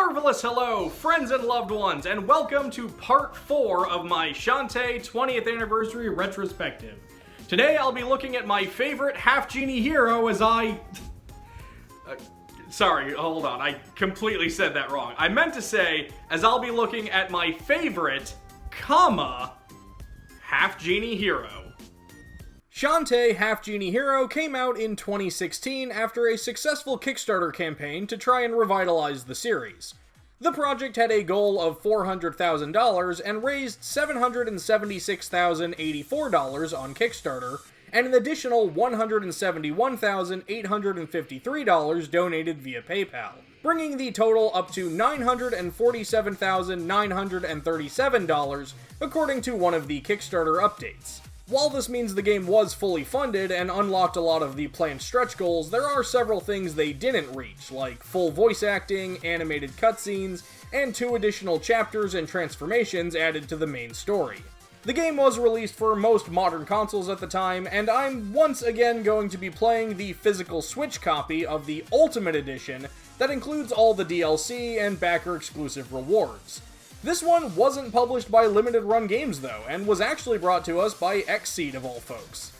marvelous hello, friends and loved ones, and welcome to part 4 of my Shantae 20th Anniversary Retrospective. Today I'll be looking at my favorite half-genie hero as sorry, hold on, I completely said that wrong. I meant to say, as I'll be looking at my favorite, half-genie hero. Shantae Half-Genie Hero came out in 2016 after a successful Kickstarter campaign to try and revitalize the series. The project had a goal of $400,000 and raised $776,084 on Kickstarter, and an additional $171,853 donated via PayPal, bringing the total up to $947,937 according to one of the Kickstarter updates. While this means the game was fully funded and unlocked a lot of the planned stretch goals, there are several things they didn't reach, like full voice acting, animated cutscenes, and 2 additional chapters and transformations added to the main story. The game was released for most modern consoles at the time, and I'm once again going to be playing the physical Switch copy of the Ultimate Edition that includes all the DLC and backer-exclusive rewards. This one wasn't published by Limited Run Games though, and was actually brought to us by Xseed of all folks.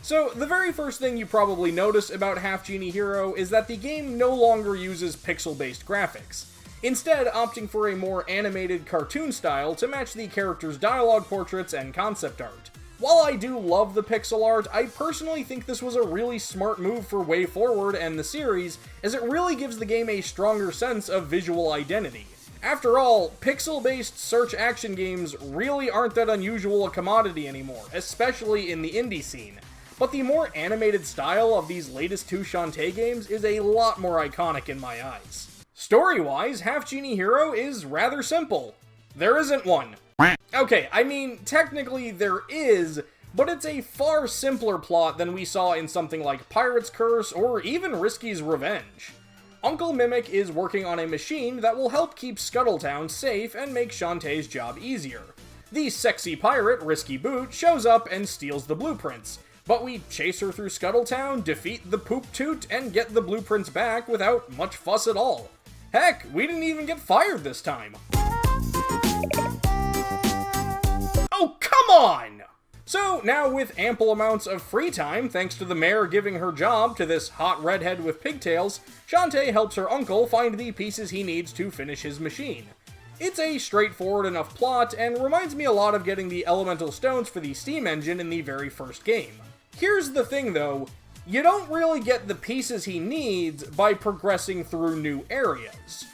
So, the very first thing you probably notice about Half-Genie Hero is that the game no longer uses pixel-based graphics, instead opting for a more animated cartoon style to match the characters' dialogue portraits and concept art. While I do love the pixel art, I personally think this was a really smart move for WayForward and the series, as it really gives the game a stronger sense of visual identity. After all, pixel-based search action games really aren't that unusual a commodity anymore, especially in the indie scene. But the more animated style of these latest 2 Shantae games is a lot more iconic in my eyes. Story-wise, Half-Genie Hero is rather simple. There isn't one. Okay, I mean, technically there is, but it's a far simpler plot than we saw in something like Pirate's Curse or even Risky's Revenge. Uncle Mimic is working on a machine that will help keep Scuttletown safe and make Shantae's job easier. The sexy pirate, Risky Boot, shows up and steals the blueprints, but we chase her through Scuttletown, defeat the Poop Toot, and get the blueprints back without much fuss at all. Heck, we didn't even get fired this time. Oh, come on! So, now with ample amounts of free time, thanks to the mayor giving her job to this hot redhead with pigtails, Shantae helps her uncle find the pieces he needs to finish his machine. It's a straightforward enough plot, and reminds me a lot of getting the elemental stones for the steam engine in the very first game. Here's the thing though, you don't really get the pieces he needs by progressing through new areas.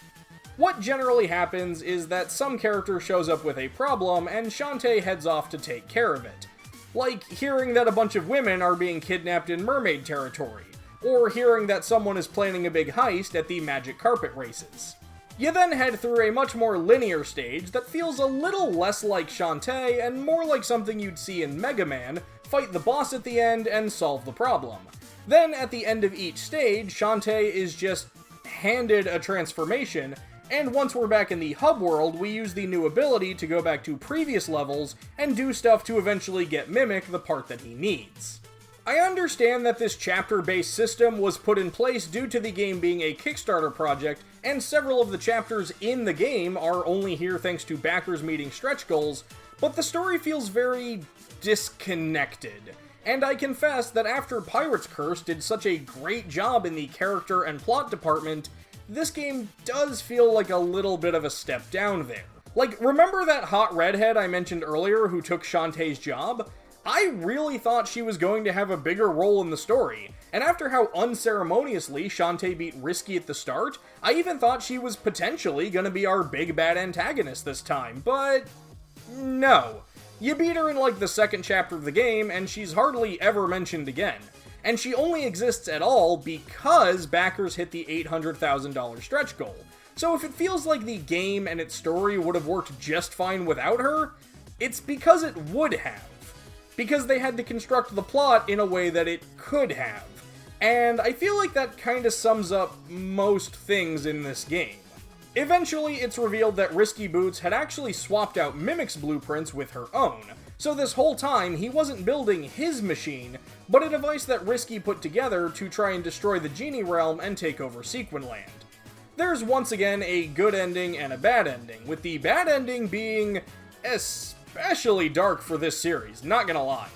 What generally happens is that some character shows up with a problem, and Shantae heads off to take care of it. Like hearing that a bunch of women are being kidnapped in mermaid territory, or hearing that someone is planning a big heist at the magic carpet races. You then head through a much more linear stage that feels a little less like Shantae and more like something you'd see in Mega Man, fight the boss at the end, and solve the problem. Then at the end of each stage, Shantae is just handed a transformation, and once we're back in the hub world, we use the new ability to go back to previous levels and do stuff to eventually get Mimic the part that he needs. I understand that this chapter-based system was put in place due to the game being a Kickstarter project, and several of the chapters in the game are only here thanks to backers meeting stretch goals, but the story feels very disconnected. And I confess that after Pirate's Curse did such a great job in the character and plot department, this game does feel like a little bit of a step down there. Like, remember that hot redhead I mentioned earlier who took Shantae's job? I really thought she was going to have a bigger role in the story, and after how unceremoniously Shantae beat Risky at the start, I even thought she was potentially gonna be our big bad antagonist this time, but no. You beat her in like the second chapter of the game, and she's hardly ever mentioned again. And she only exists at all because backers hit the $800,000 stretch goal. So if it feels like the game and its story would have worked just fine without her, it's because it would have. Because they had to construct the plot in a way that it could have. And I feel like that kinda sums up most things in this game. Eventually, it's revealed that Risky Boots had actually swapped out Mimic's blueprints with her own, so this whole time he wasn't building his machine, but a device that Risky put together to try and destroy the Genie realm and take over Sequin Land. There's once again a good ending and a bad ending, with the bad ending being especially dark for this series, not gonna lie.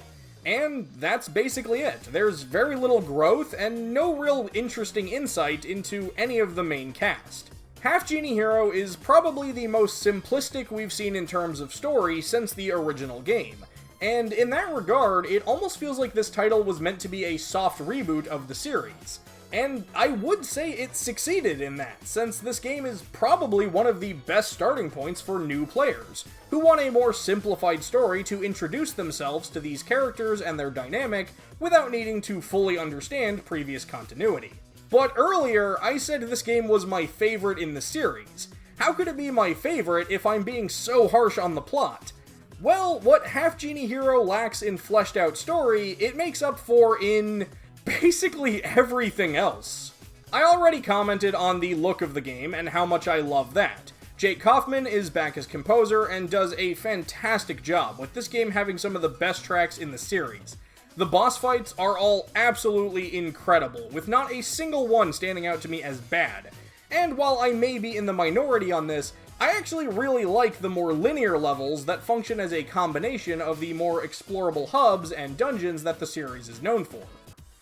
And that's basically it. There's very little growth and no real interesting insight into any of the main cast. Half Genie Hero is probably the most simplistic we've seen in terms of story since the original game, and in that regard, it almost feels like this title was meant to be a soft reboot of the series. And I would say it succeeded in that, since this game is probably one of the best starting points for new players, who want a more simplified story to introduce themselves to these characters and their dynamic without needing to fully understand previous continuity. But earlier, I said this game was my favorite in the series. How could it be my favorite if I'm being so harsh on the plot? Well, what Half Genie Hero lacks in fleshed out story, it makes up for in basically everything else. I already commented on the look of the game and how much I love that. Jake Kaufman is back as composer and does a fantastic job, with this game having some of the best tracks in the series. The boss fights are all absolutely incredible, with not a single one standing out to me as bad. And while I may be in the minority on this, I actually really like the more linear levels that function as a combination of the more explorable hubs and dungeons that the series is known for.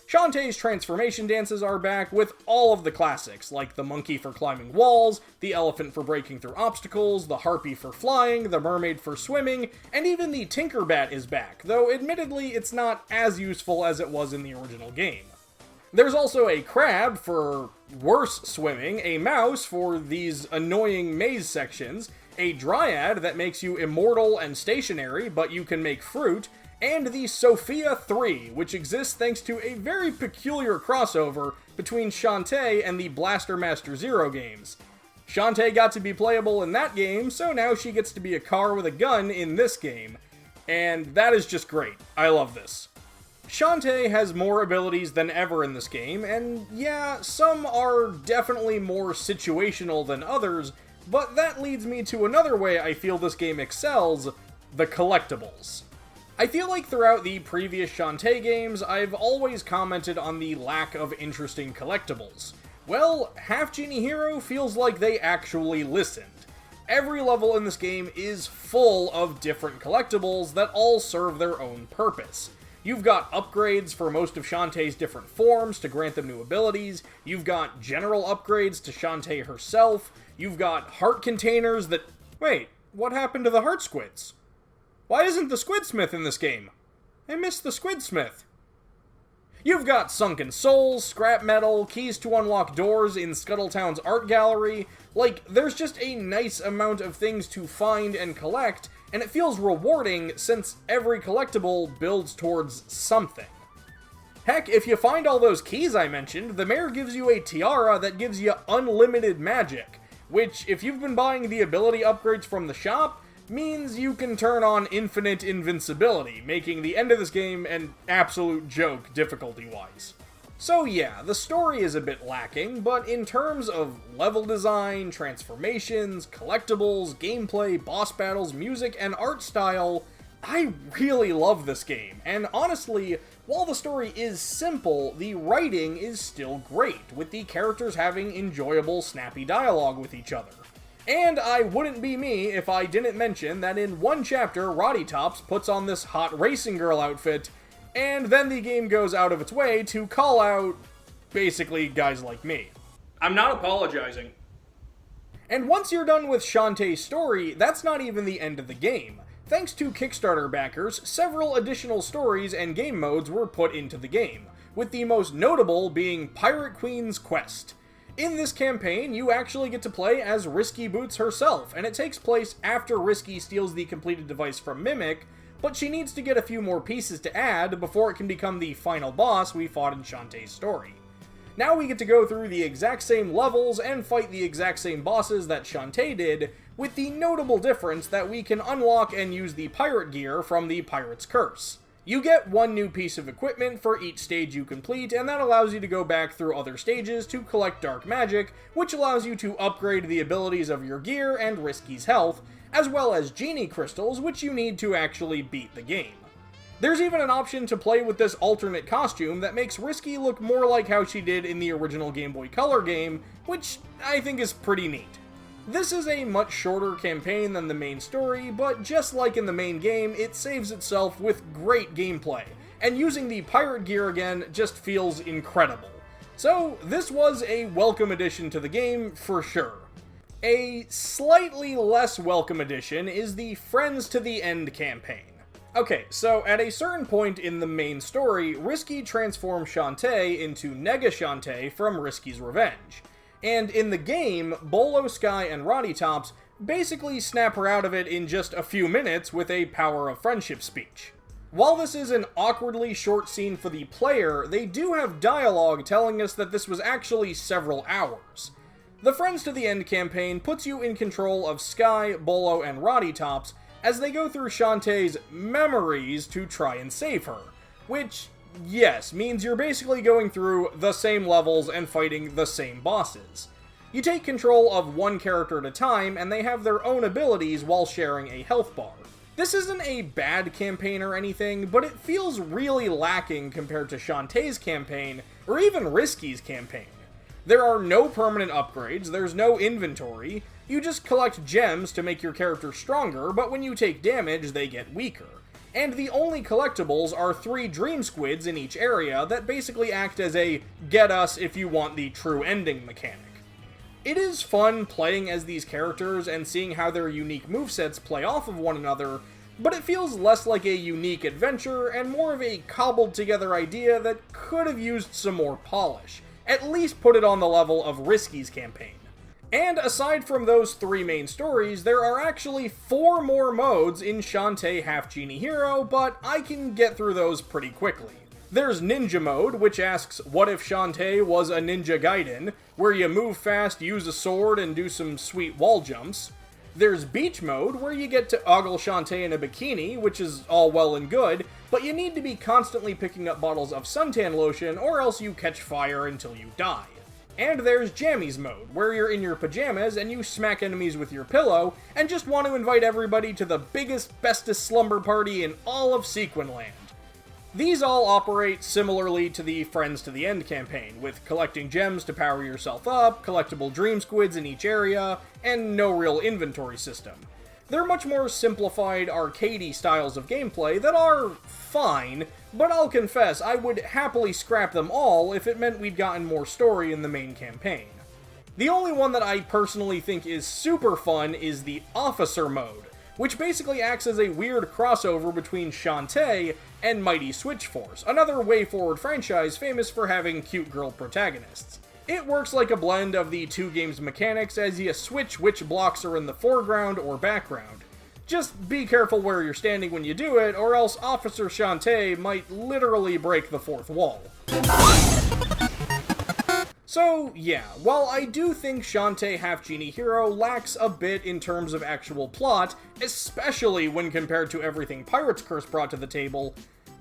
Shantae's transformation dances are back with all of the classics, like the monkey for climbing walls, the elephant for breaking through obstacles, the harpy for flying, the mermaid for swimming, and even the Tinkerbat is back, though admittedly it's not as useful as it was in the original game. There's also a crab for worse swimming, a mouse for these annoying maze sections, a dryad that makes you immortal and stationary, but you can make fruit, and the Sophia 3, which exists thanks to a very peculiar crossover between Shantae and the Blaster Master Zero games. Shantae got to be playable in that game, so now she gets to be a car with a gun in this game. And that is just great. I love this. Shantae has more abilities than ever in this game, and yeah, some are definitely more situational than others, but that leads me to another way I feel this game excels: the collectibles. I feel like throughout the previous Shantae games, I've always commented on the lack of interesting collectibles. Well, Half Genie Hero feels like they actually listened. Every level in this game is full of different collectibles that all serve their own purpose. You've got upgrades for most of Shantae's different forms to grant them new abilities, you've got general upgrades to Shantae herself, you've got heart containers that... Wait, what happened to the heart squids? Why isn't the Squidsmith in this game? I missed the Squidsmith. You've got sunken souls, scrap metal, keys to unlock doors in Scuttletown's art gallery. Like, there's just a nice amount of things to find and collect, and it feels rewarding since every collectible builds towards something. Heck, if you find all those keys I mentioned, the mayor gives you a tiara that gives you unlimited magic, which, if you've been buying the ability upgrades from the shop, means you can turn on infinite invincibility, making the end of this game an absolute joke difficulty-wise. So yeah, the story is a bit lacking, but in terms of level design, transformations, collectibles, gameplay, boss battles, music, and art style, I really love this game, and honestly, while the story is simple, the writing is still great, with the characters having enjoyable, snappy dialogue with each other. And I wouldn't be me if I didn't mention that in one chapter, Roddy Tops puts on this hot racing girl outfit, and then the game goes out of its way to call out, basically, guys like me. I'm not apologizing. And once you're done with Shantae's story, that's not even the end of the game. Thanks to Kickstarter backers, several additional stories and game modes were put into the game, with the most notable being Pirate Queen's Quest. In this campaign, you actually get to play as Risky Boots herself, and it takes place after Risky steals the completed device from Mimic, but she needs to get a few more pieces to add before it can become the final boss we fought in Shantae's story. Now we get to go through the exact same levels and fight the exact same bosses that Shantae did, with the notable difference that we can unlock and use the pirate gear from the Pirate's Curse. You get one new piece of equipment for each stage you complete, and that allows you to go back through other stages to collect dark magic, which allows you to upgrade the abilities of your gear and Risky's health, as well as genie crystals, which you need to actually beat the game. There's even an option to play with this alternate costume that makes Risky look more like how she did in the original Game Boy Color game, which I think is pretty neat. This is a much shorter campaign than the main story, but just like in the main game, it saves itself with great gameplay, and using the pirate gear again just feels incredible. So this was a welcome addition to the game for sure. A slightly less welcome addition is the Friends to the End campaign. Okay, so at a certain point in the main story, Risky transforms Shantae into Nega Shantae from Risky's Revenge. And in the game, Bolo, Sky, and Roddy Tops basically snap her out of it in just a few minutes with a power of friendship speech. While this is an awkwardly short scene for the player, they do have dialogue telling us that this was actually several hours. The Friends to the End campaign puts you in control of Sky, Bolo, and Roddy Tops as they go through Shantae's memories to try and save her, which, yes, means you're basically going through the same levels and fighting the same bosses. You take control of one character at a time, and they have their own abilities while sharing a health bar. This isn't a bad campaign or anything, but it feels really lacking compared to Shantae's campaign, or even Risky's campaign. There are no permanent upgrades, there's no inventory, you just collect gems to make your character stronger, but when you take damage, they get weaker. And the only collectibles are 3 dream squids in each area that basically act as a get us if you want the true ending mechanic. It is fun playing as these characters and seeing how their unique movesets play off of one another, but it feels less like a unique adventure and more of a cobbled together idea that could have used some more polish. At least put it on the level of Risky's campaign. And aside from those 3 main stories, there are actually 4 more modes in Shantae Half Genie Hero, but I can get through those pretty quickly. There's Ninja Mode, which asks, what if Shantae was a Ninja Gaiden, where you move fast, use a sword, and do some sweet wall jumps. There's Beach Mode, where you get to ogle Shantae in a bikini, which is all well and good, but you need to be constantly picking up bottles of suntan lotion, or else you catch fire until you die. And there's Jammies Mode, where you're in your pajamas and you smack enemies with your pillow, and just want to invite everybody to the biggest, bestest slumber party in all of Sequinland. These all operate similarly to the Friends to the End campaign, with collecting gems to power yourself up, collectible dream squids in each area, and no real inventory system. They're much more simplified, arcadey styles of gameplay that are fine, but I'll confess I would happily scrap them all if it meant we'd gotten more story in the main campaign. The only one that I personally think is super fun is the Officer Mode, which basically acts as a weird crossover between Shantae and Mighty Switch Force, another WayForward franchise famous for having cute girl protagonists. It works like a blend of the 2 games' mechanics as you switch which blocks are in the foreground or background. Just be careful where you're standing when you do it, or else Officer Shantae might literally break the 4th wall. So yeah, while I do think Shantae Half Genie Hero lacks a bit in terms of actual plot, especially when compared to everything Pirate's Curse brought to the table,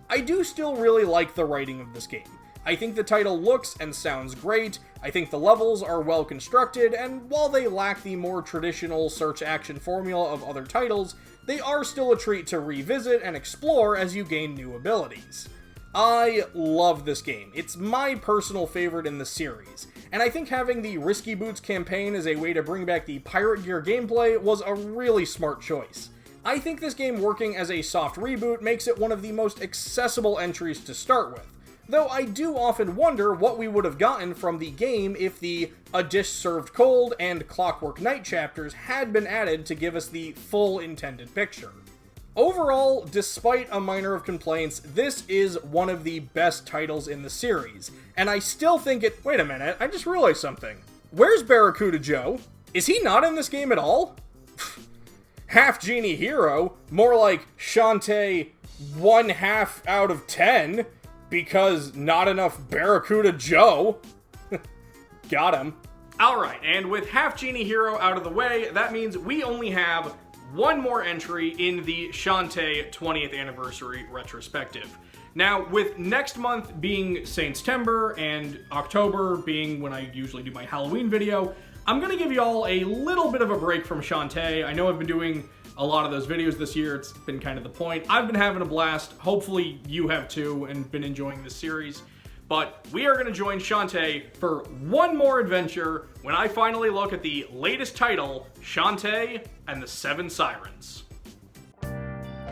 I do still really like the writing of this game. I think the title looks and sounds great, I think the levels are well constructed, and while they lack the more traditional search action formula of other titles, they are still a treat to revisit and explore as you gain new abilities. I love this game. It's my personal favorite in the series, and I think having the Risky Boots campaign as a way to bring back the pirate gear gameplay was a really smart choice. I think this game working as a soft reboot makes it one of the most accessible entries to start with, though I do often wonder what we would have gotten from the game if the A Dish Served Cold and Clockwork Knight chapters had been added to give us the full intended picture. Overall, despite a minor of complaints, this is one of the best titles in the series, and I still think it— wait a minute, I just realized something. Where's Barracuda Joe? Is he not in this game at all? Half Genie Hero, more like Shantae 1/2 out of 10, because not enough Barracuda Joe. Got him. Alright, and with Half Genie Hero out of the way, that means we only have one more entry in the Shantae 20th Anniversary Retrospective. Now, with next month being Saintstember and October being when I usually do my Halloween video, I'm gonna give you all a little bit of a break from Shantae. I know I've been doing a lot of those videos this year. It's been kind of the point. I've been having a blast. Hopefully you have too and been enjoying this series. But we are going to join Shantae for one more adventure when I finally look at the latest title, Shantae and the Seven Sirens.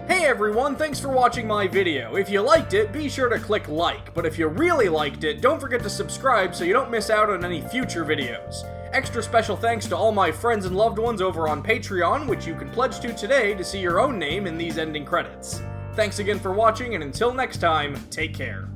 Hey everyone, thanks for watching my video. If you liked it, be sure to click like, but if you really liked it, don't forget to subscribe so you don't miss out on any future videos. Extra special thanks to all my friends and loved ones over on Patreon, which you can pledge to today to see your own name in these ending credits. Thanks again for watching, and until next time, take care.